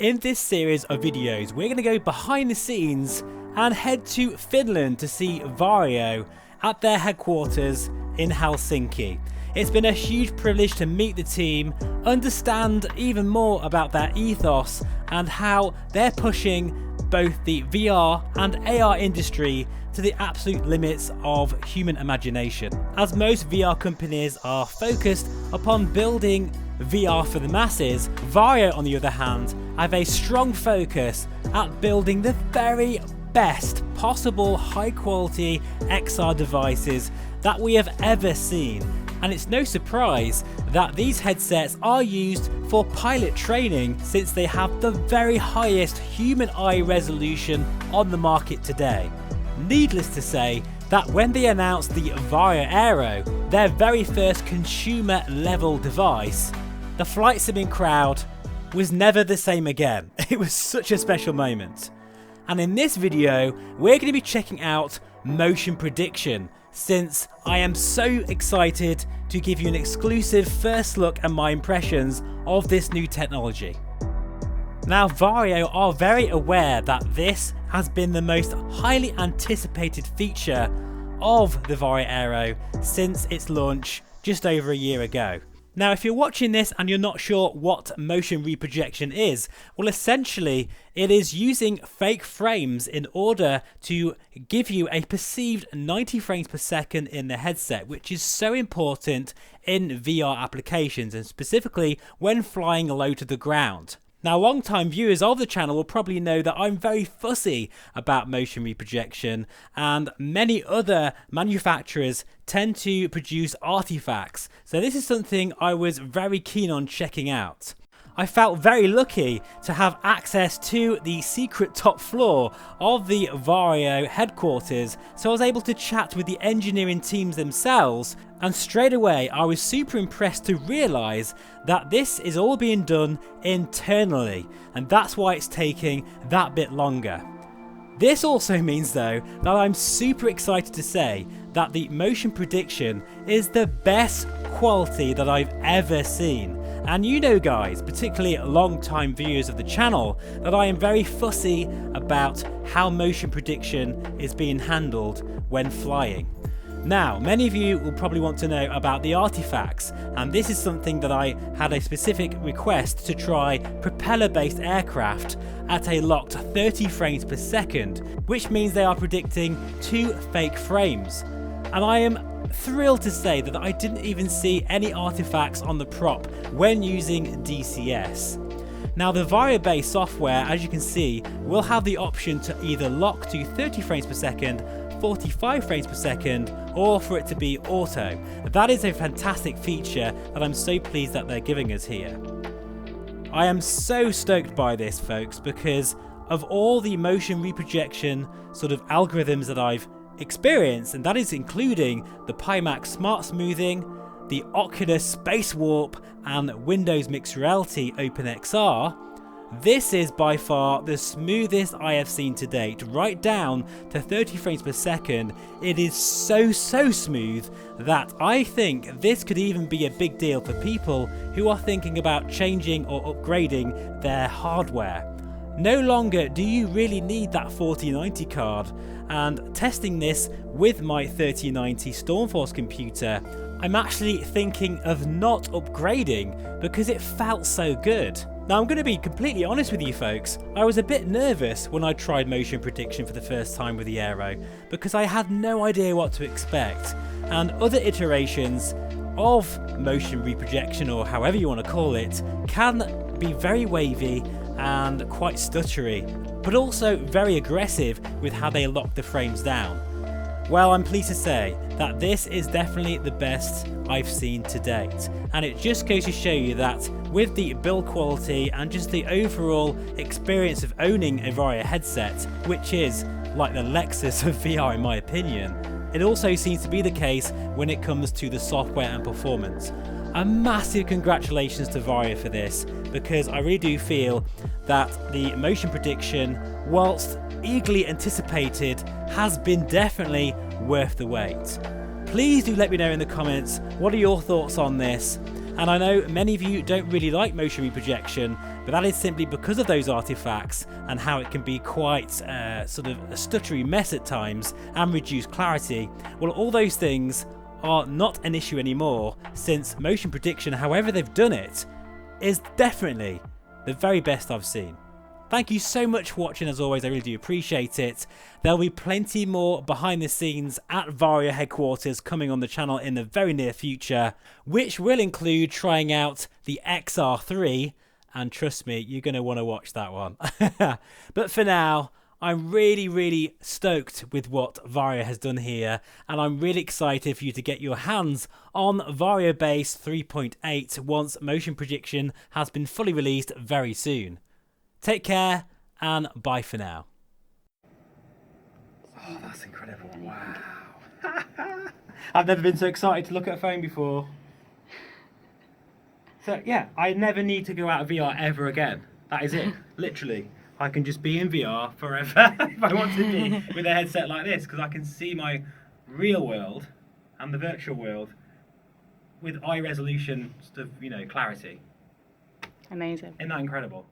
In this series of videos, we're going to go behind the scenes and head to Finland to see Varjo at their headquarters in Helsinki. It's been a huge privilege to meet the team, understand even more about their ethos and how they're pushing both the VR and AR industry to the absolute limits of human imagination. As most VR companies are focused upon building VR for the masses, Varjo on the other hand have a strong focus at building the very best possible high quality XR devices that we have ever seen. And it's no surprise that these headsets are used for pilot training since they have the very highest human eye resolution on the market today. Needless to say that when they announced the VARJO AERO, their very first consumer level device, the flight simming crowd was never the same again. It was such a special moment. And in this video, we're going to be checking out motion prediction, since I am so excited to give you an exclusive first look at my impressions of this new technology. Now, Varjo are very aware that this has been the most highly anticipated feature of the VARJO AERO since its launch just over a year ago. Now, if you're watching this and you're not sure what motion reprojection is, well, essentially it is using fake frames in order to give you a perceived 90 frames per second in the headset, which is so important in VR applications and specifically when flying low to the ground. Now, long-time viewers of the channel will probably know that I'm very fussy about motion reprojection, and many other manufacturers tend to produce artifacts, so this is something I was very keen on checking out. I felt very lucky to have access to the secret top floor of the Varjo headquarters, so I was able to chat with the engineering teams themselves, and straight away I was super impressed to realise that this is all being done internally, and that's why it's taking that bit longer. This also means though that I'm super excited to say that the motion prediction is the best quality that I've ever seen. And you know guys, particularly long-time viewers of the channel, that I am very fussy about how motion prediction is being handled when flying. Now, many of you will probably want to know about the artifacts, and this is something that I had a specific request to try propeller-based aircraft at a locked 30 frames per second, which means they are predicting 2 fake frames. And I am thrilled to say that I didn't even see any artifacts on the prop when using DCS. Now, the Varjo Base software, as you can see, will have the option to either lock to 30 frames per second, 45 frames per second, or for it to be auto. That is a fantastic feature that I'm so pleased that they're giving us here. I am so stoked by this, folks, because of all the motion reprojection sort of algorithms that I've experienced, and that is including the Pimax Smart Smoothing, the Oculus Space Warp and Windows Mixed Reality OpenXR, this is by far the smoothest I have seen to date, right down to 30 frames per second. It is so smooth that I think this could even be a big deal for people who are thinking about changing or upgrading their hardware. No longer do you really need that 4090 card, and testing this with my 3090 Stormforce computer, I'm actually thinking of not upgrading because it felt so good. Now, I'm going to be completely honest with you folks, I was a bit nervous when I tried motion prediction for the first time with the Aero because I had no idea what to expect, and other iterations of motion reprojection, or however you want to call it, can be very wavy and quite stuttery, but also very aggressive with how they lock the frames down. Well, I'm pleased to say that this is definitely the best I've seen to date, and it just goes to show you that with the build quality and just the overall experience of owning a Varjo headset, which is like the Lexus of VR in my opinion, it also seems to be the case when it comes to the software and performance. A massive congratulations to Varjo for this, because I really do feel that the motion prediction, whilst eagerly anticipated, has been definitely worth the wait. Please do let me know in the comments what are your thoughts on this, And I know many of you don't really like motion reprojection, but that is simply because of those artifacts and how it can be quite sort of a stuttery mess at times and reduce clarity. Well, all those things are not an issue anymore, since motion prediction, however they've done it, is definitely the very best I've seen. Thank you so much for watching. As always, I really do appreciate it. There'll be plenty more behind the scenes at Varjo headquarters coming on the channel in the very near future, which will include trying out the XR3, and trust me, you're going to want to watch that one. But for now, I'm really stoked with what Varjo has done here, and I'm really excited for you to get your hands on Varjo Base 3.8 once motion prediction has been fully released very soon. Take care, and bye for now. Oh, that's incredible. Wow. I've never been so excited to look at a phone before. So yeah, I never need to go out of VR ever again. That is it, literally. I can just be in VR forever if I want to be with a headset like this, because I can see my real world and the virtual world with eye resolution, sort of, clarity. Amazing. Isn't that incredible?